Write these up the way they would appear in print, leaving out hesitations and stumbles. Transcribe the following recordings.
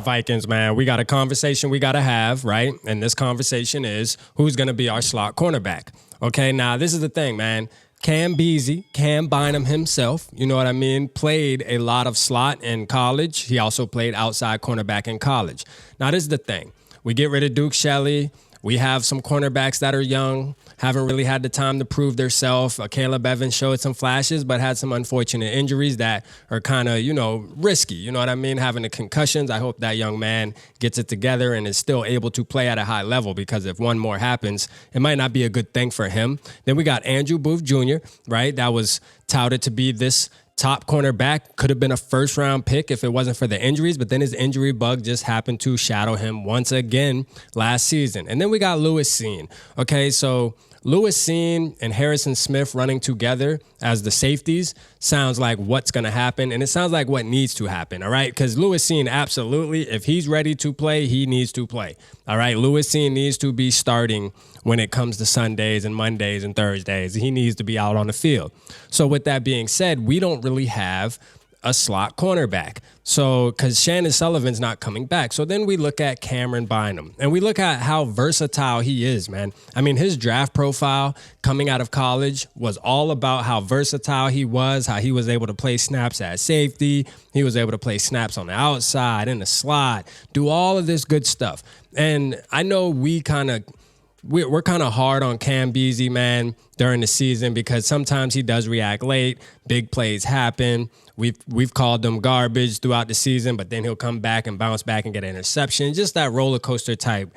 right, Vikings, man, we got a conversation we got to have, right? And this conversation is who's going to be our slot cornerback. Okay, now this is the thing, man. Cam Bynum himself, you know what I mean, played a lot of slot in college. He also played outside cornerback in college. Now, this is the thing. We get rid of Duke Shelley. We have some cornerbacks that are young, haven't really had the time to prove themselves. Caleb Evans showed some flashes, but had some unfortunate injuries that are kind of, risky. You know what I mean? Having the concussions. I hope that young man gets it together and is still able to play at a high level, because if one more happens, it might not be a good thing for him. Then we got Andrew Booth Jr., right? That was touted to be this top cornerback, could have been a first-round pick if it wasn't for the injuries, but then his injury bug just happened to shadow him once again last season. And then we got Lewis Cine. Okay, so Lewis Cine and Harrison Smith running together as the safeties sounds like what's going to happen, and it sounds like what needs to happen, all right? Because Lewis Cine, absolutely, if he's ready to play, he needs to play, all right? Lewis Cine needs to be starting when it comes to Sundays and Mondays and Thursdays. He needs to be out on the field. So with that being said, we don't really have a slot cornerback. So, because Shannon Sullivan's not coming back. So then we look at Cameron Bynum, and we look at how versatile he is, man. I mean, his draft profile coming out of college was all about how versatile he was, how he was able to play snaps at safety. He was able to play snaps on the outside, in the slot, do all of this good stuff. And I know we're kind of hard on Cam Beasley, man, during the season, because sometimes he does react late. Big plays happen. We've called them garbage throughout the season, but then he'll come back and bounce back and get an interception. Just that roller coaster type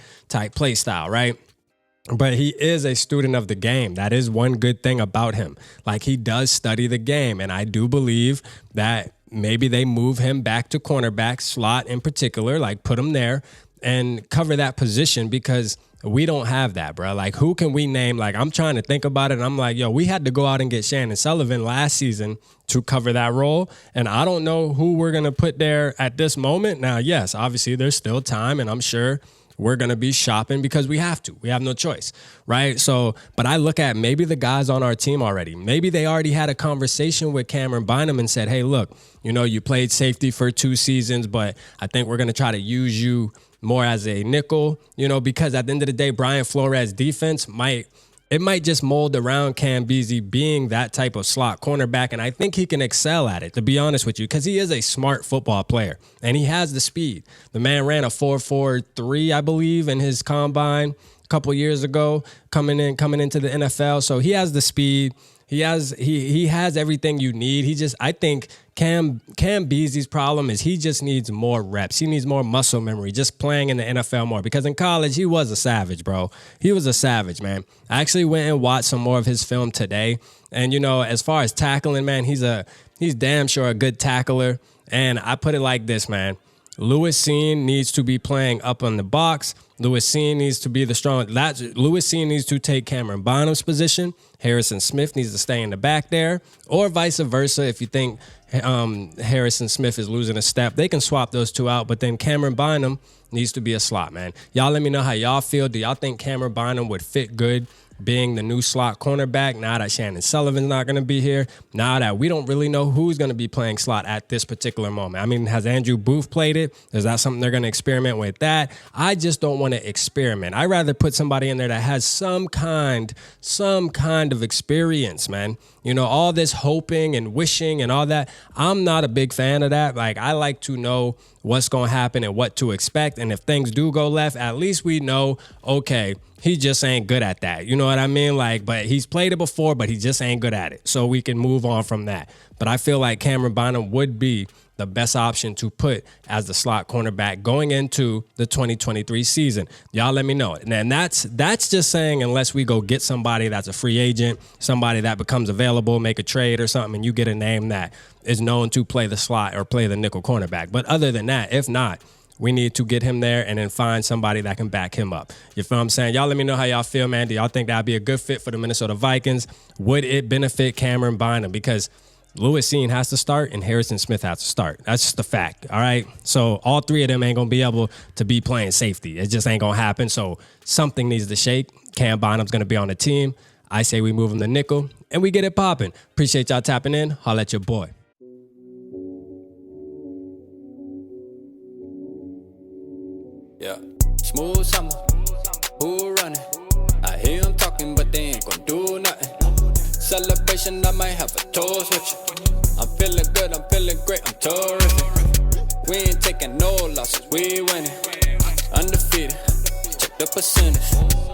play style, right? But he is a student of the game. That is one good thing about him. Like, he does study the game, and I do believe that maybe they move him back to cornerback, slot in particular, like put him there and cover that position, because we don't have that, bro. Like, who can we name? Like, I'm trying to think about it, and I'm like, we had to go out and get Shannon Sullivan last season to cover that role, and I don't know who we're going to put there at this moment. Now, yes, obviously there's still time, and I'm sure we're going to be shopping because we have to. We have no choice, right? So, but I look at maybe the guys on our team already. Maybe they already had a conversation with Cameron Bynum and said, hey, look, you played safety for 2 seasons, but I think we're going to try to use you more as a nickel, because at the end of the day, Brian Flores' defense might just mold around Cam Beasley being that type of slot cornerback, and I think he can excel at it, to be honest with you, because he is a smart football player, and he has the speed. The man ran a 4.43, I believe, in his combine a couple years ago, coming into the NFL, so he has the speed. He has everything you need. I think Cam Beasley's problem is he just needs more reps. He needs more muscle memory, just playing in the NFL more. Because in college, he was a savage, bro. He was a savage, man. I actually went and watched some more of his film today. And, as far as tackling, man, he's damn sure a good tackler. And I put it like this, man. Lewis Cine needs to be playing up on the box. Lewis Cine needs to be the strong. Lewis Cine needs to take Cameron Bynum's position. Harrison Smith needs to stay in the back there, or vice versa. If you think Harrison Smith is losing a step, they can swap those two out. But then Cameron Bynum needs to be a slot, man. Y'all let me know how y'all feel. Do y'all think Cameron Bynum would fit good being the new slot cornerback now that Shannon Sullivan's not going to be here, now that we don't really know who's going to be playing slot at this particular moment? I mean, has Andrew Booth played it? Is that something they're going to experiment with that? I just don't want to experiment. I'd rather put somebody in there that has some kind of experience, man. All this hoping and wishing and all that, I'm not a big fan of that. Like, I like to know what's going to happen and what to expect. And if things do go left, at least we know, okay, he just ain't good at that. You know what I mean? Like, but he's played it before, but he just ain't good at it. So we can move on from that. But I feel like Cameron Bynum would be the best option to put as the slot cornerback going into the 2023 season. Y'all let me know. And that's just saying, unless we go get somebody that's a free agent, somebody that becomes available, make a trade or something, and you get a name that is known to play the slot or play the nickel cornerback. But other than that, if not, we need to get him there and then find somebody that can back him up. You feel what I'm saying? Y'all let me know how y'all feel, man. Do y'all think that'd be a good fit for the Minnesota Vikings? Would it benefit Cameron Bynum? Because Lewis Cine has to start and Harrison Smith has to start. That's just a fact, all right? So all 3 of them ain't going to be able to be playing safety. It just ain't going to happen. So something needs to shake. Cam Bynum's going to be on the team. I say we move him to nickel and we get it popping. Appreciate y'all tapping in. Holla at your boy. Yeah. Smooth summer, who running? I hear them talking, but they ain't gon' do nothing. Celebration, I might have a toast with you. I'm feeling good, I'm feeling great, I'm terrific. We ain't taking no losses, we winning. Undefeated, check the percentage.